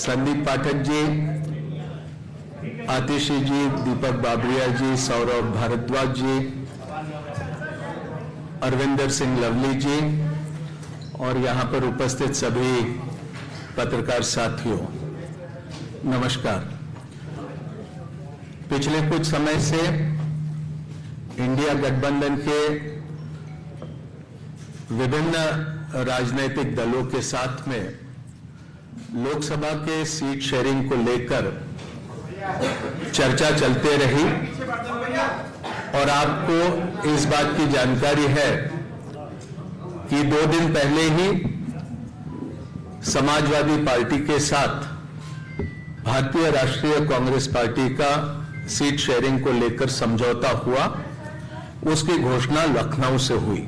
संदीप पाठक जी, आतिशी जी, दीपक बाबरिया जी, सौरभ भारद्वाज जी, अरविंदर सिंह लवली जी और यहां पर उपस्थित सभी पत्रकार साथियों, नमस्कार। पिछले कुछ समय से इंडिया गठबंधन के विभिन्न राजनीतिक दलों के साथ में लोकसभा के सीट शेयरिंग को लेकर चर्चा चलते रही और आपको इस बात की जानकारी है कि 2 दिन पहले ही समाजवादी पार्टी के साथ भारतीय राष्ट्रीय कांग्रेस पार्टी का सीट शेयरिंग को लेकर समझौता हुआ। उसकी घोषणा लखनऊ से हुई।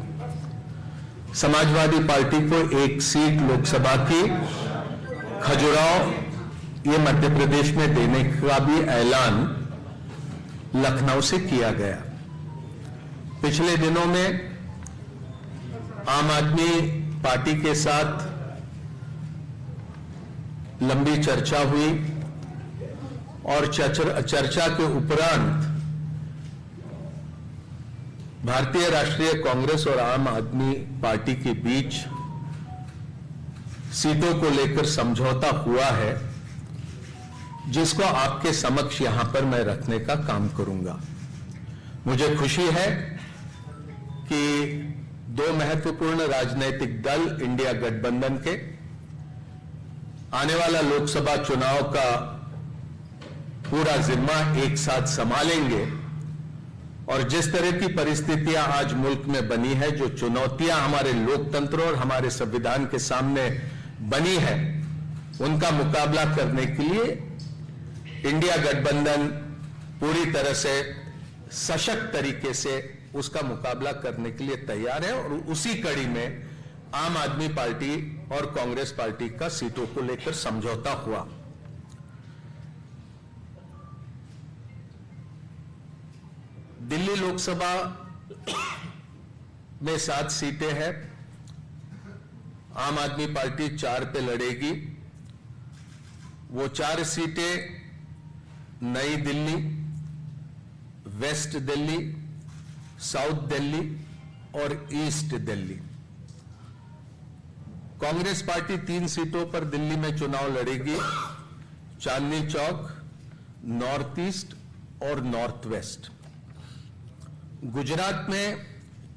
समाजवादी पार्टी को 1 सीट लोकसभा की खजुराहो ये मध्य प्रदेश में देने का भी ऐलान लखनऊ से किया गया। पिछले दिनों में आम आदमी पार्टी के साथ लंबी चर्चा हुई और चर्चा के उपरांत भारतीय राष्ट्रीय कांग्रेस और आम आदमी पार्टी के बीच सीटों को लेकर समझौता हुआ है, जिसको आपके समक्ष यहां पर मैं रखने का काम करूंगा। मुझे खुशी है कि 2 महत्वपूर्ण राजनीतिक दल इंडिया गठबंधन के आने वाला लोकसभा चुनाव का पूरा जिम्मा एक साथ संभालेंगे और जिस तरह की परिस्थितियां आज मुल्क में बनी है, जो चुनौतियां हमारे लोकतंत्र और हमारे संविधान के सामने बनी है, उनका मुकाबला करने के लिए इंडिया गठबंधन पूरी तरह से सशक्त तरीके से उसका मुकाबला करने के लिए तैयार है। और उसी कड़ी में आम आदमी पार्टी और कांग्रेस पार्टी का सीटों को लेकर समझौता हुआ। दिल्ली लोकसभा में 7 सीटें हैं। आम आदमी पार्टी 4 पे लड़ेगी। वो 4 सीटें नई दिल्ली, वेस्ट दिल्ली, साउथ दिल्ली और ईस्ट दिल्ली। कांग्रेस पार्टी 3 सीटों पर दिल्ली में चुनाव लड़ेगी, चांदनी चौक, नॉर्थ ईस्ट और नॉर्थ वेस्ट। गुजरात में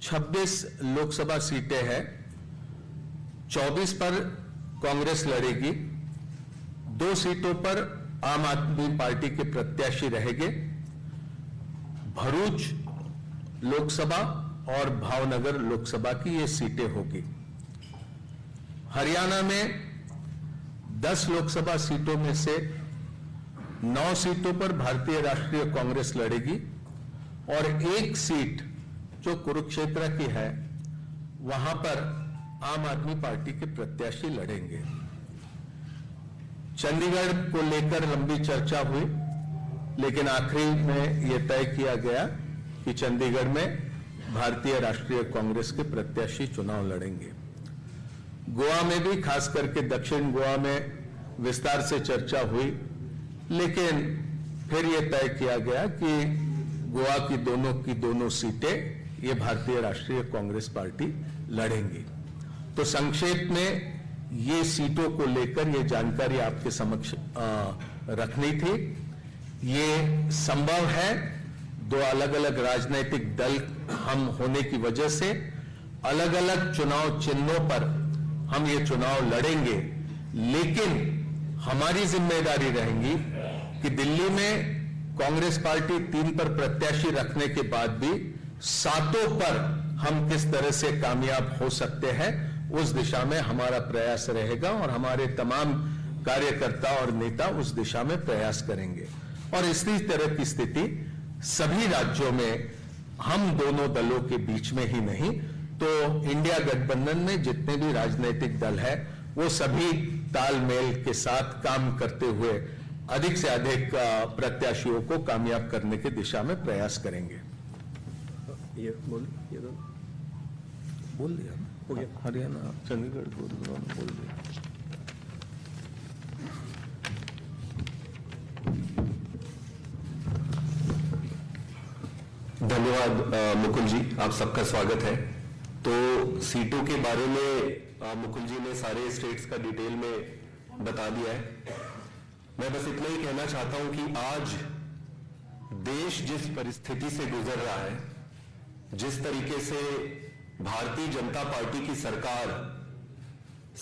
26 लोकसभा सीटें हैं। 24 पर कांग्रेस लड़ेगी। 2 सीटों पर आम आदमी पार्टी के प्रत्याशी रहेंगे। भरूच लोकसभा और भावनगर लोकसभा की ये सीटें होगी। हरियाणा में 10 लोकसभा सीटों में से 9 सीटों पर भारतीय राष्ट्रीय कांग्रेस लड़ेगी और 1 सीट जो कुरुक्षेत्र की है, वहां पर आम आदमी पार्टी के प्रत्याशी लड़ेंगे। चंडीगढ़ को लेकर लंबी चर्चा हुई, लेकिन आखिरी में यह तय किया गया कि चंडीगढ़ में भारतीय राष्ट्रीय कांग्रेस के प्रत्याशी चुनाव लड़ेंगे। गोवा में भी, खास करके दक्षिण गोवा में विस्तार से चर्चा हुई, लेकिन फिर यह तय किया गया कि गोवा की दोनों सीटें ये भारतीय राष्ट्रीय कांग्रेस पार्टी लड़ेंगी। तो संक्षेप में ये सीटों को लेकर ये जानकारी आपके समक्ष रखनी थी। ये संभव है, 2 अलग अलग राजनीतिक दल हम होने की वजह से अलग अलग चुनाव चिन्हों पर हम ये चुनाव लड़ेंगे, लेकिन हमारी जिम्मेदारी रहेगी कि दिल्ली में कांग्रेस पार्टी 3 पर प्रत्याशी रखने के बाद भी 7 पर हम किस तरह से कामयाब हो सकते हैं, उस दिशा में हमारा प्रयास रहेगा और हमारे तमाम कार्यकर्ता और नेता उस दिशा में प्रयास करेंगे। और इसी तरह की स्थिति सभी राज्यों में हम दोनों दलों के बीच में ही नहीं, तो इंडिया गठबंधन में जितने भी राजनीतिक दल है, वो सभी तालमेल के साथ काम करते हुए अधिक से अधिक प्रत्याशियों को कामयाब करने की दिशा में प्रयास करेंगे। ये बोल दिया हो गया। हरियाणा, चंडीगढ़, बोल दिया। धन्यवाद मुकुल जी, आप सबका स्वागत है। तो सीटों के बारे में मुकुल जी ने सारे स्टेट्स का डिटेल में बता दिया है। मैं बस इतना ही कहना चाहता हूं कि आज देश जिस परिस्थिति से गुजर रहा है, जिस तरीके से भारतीय जनता पार्टी की सरकार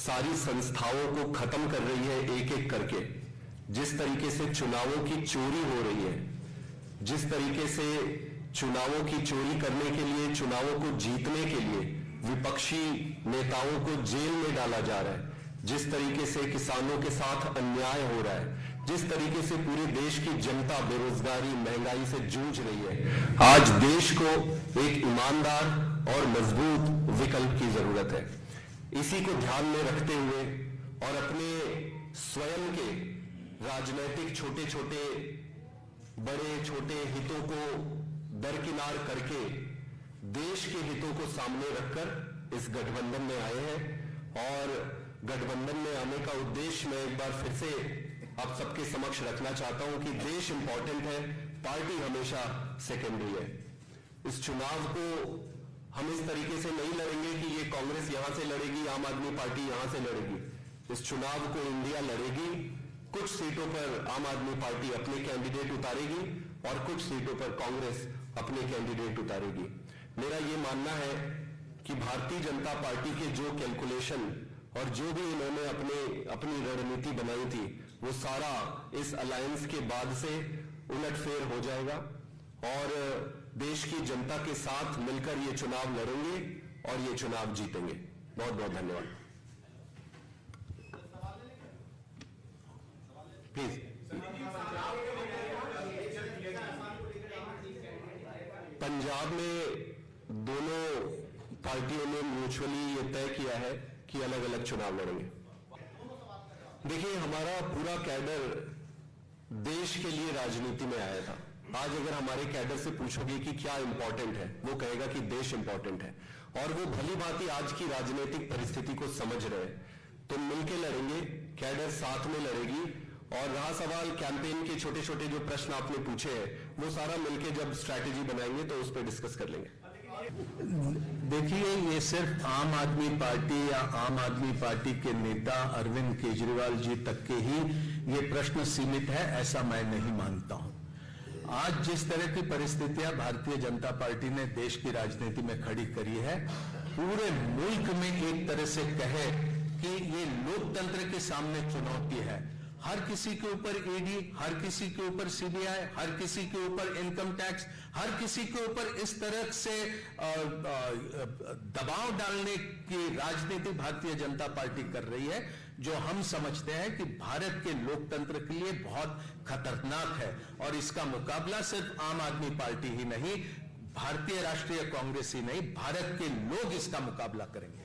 सारी संस्थाओं को खत्म कर रही है एक एक करके, जिस तरीके से चुनावों की चोरी हो रही है, जिस तरीके से चुनावों की चोरी करने के लिए, चुनावों को जीतने के लिए विपक्षी नेताओं को जेल में डाला जा रहा है, जिस तरीके से किसानों के साथ अन्याय हो रहा है, जिस तरीके से पूरे देश की जनता बेरोजगारी, महंगाई से जूझ रही है, आज देश को एक ईमानदार और मजबूत विकल्प की जरूरत है। इसी को ध्यान में रखते हुए और अपने स्वयं के राजनीतिक छोटे छोटे बड़े छोटे हितों को दरकिनार करके देश के हितों को सामने रखकर इस गठबंधन में आए हैं। और गठबंधन में आने का उद्देश्य मैं एक बार फिर से आप सबके समक्ष रखना चाहता हूं कि देश इंपॉर्टेंट है, पार्टी हमेशा सेकेंडरी है। इस चुनाव को हम इस तरीके से नहीं लड़ेंगे कि ये कांग्रेस यहां से लड़ेगी, आम आदमी पार्टी यहां से लड़ेगी। इस चुनाव को इंडिया लड़ेगी। कुछ सीटों पर आम आदमी पार्टी अपने कैंडिडेट उतारेगी और कुछ सीटों पर कांग्रेस अपने कैंडिडेट उतारेगी। मेरा ये मानना है कि भारतीय जनता पार्टी के जो कैलकुलेशन और जो भी इन्होंने अपनी रणनीति बनाई थी, वो सारा इस अलायंस के बाद से उलटफेर हो जाएगा और देश की जनता के साथ मिलकर ये चुनाव लड़ेंगे और ये चुनाव जीतेंगे। बहुत बहुत धन्यवाद। प्लीज। पंजाब में दोनों पार्टियों ने म्यूचुअली ये तय किया है कि अलग अलग चुनाव लड़ेंगे। देखिए, हमारा पूरा कैडर देश के लिए राजनीति में आया था। आज अगर हमारे कैडर से पूछोगे कि क्या इंपॉर्टेंट है, वो कहेगा कि देश इंपॉर्टेंट है। और वो भली भांति आज की राजनीतिक परिस्थिति को समझ रहे हैं। तो मिलकर लड़ेंगे, कैडर साथ में लड़ेगी। और रहा सवाल कैंपेन के छोटे छोटे जो प्रश्न आपने पूछे हैं, वो सारा मिलकर जब स्ट्रैटेजी बनाएंगे तो उस पर डिस्कस कर लेंगे। देखिए, ये सिर्फ आम आदमी पार्टी या आम आदमी पार्टी के नेता अरविंद केजरीवाल जी तक के ही ये प्रश्न सीमित है, ऐसा मैं नहीं मानता हूं। आज जिस तरह की परिस्थितियां भारतीय जनता पार्टी ने देश की राजनीति में खड़ी करी है, पूरे मुल्क में एक तरह से कहे कि ये लोकतंत्र के सामने चुनौती है। हर किसी के ऊपर ईडी, हर किसी के ऊपर सीबीआई, हर किसी के ऊपर इनकम टैक्स, हर किसी के ऊपर इस तरह से दबाव डालने की राजनीति भारतीय जनता पार्टी कर रही है, जो हम समझते हैं कि भारत के लोकतंत्र के लिए बहुत खतरनाक है। और इसका मुकाबला सिर्फ आम आदमी पार्टी ही नहीं, भारतीय राष्ट्रीय कांग्रेस ही नहीं, भारत के लोग इसका मुकाबला करेंगे।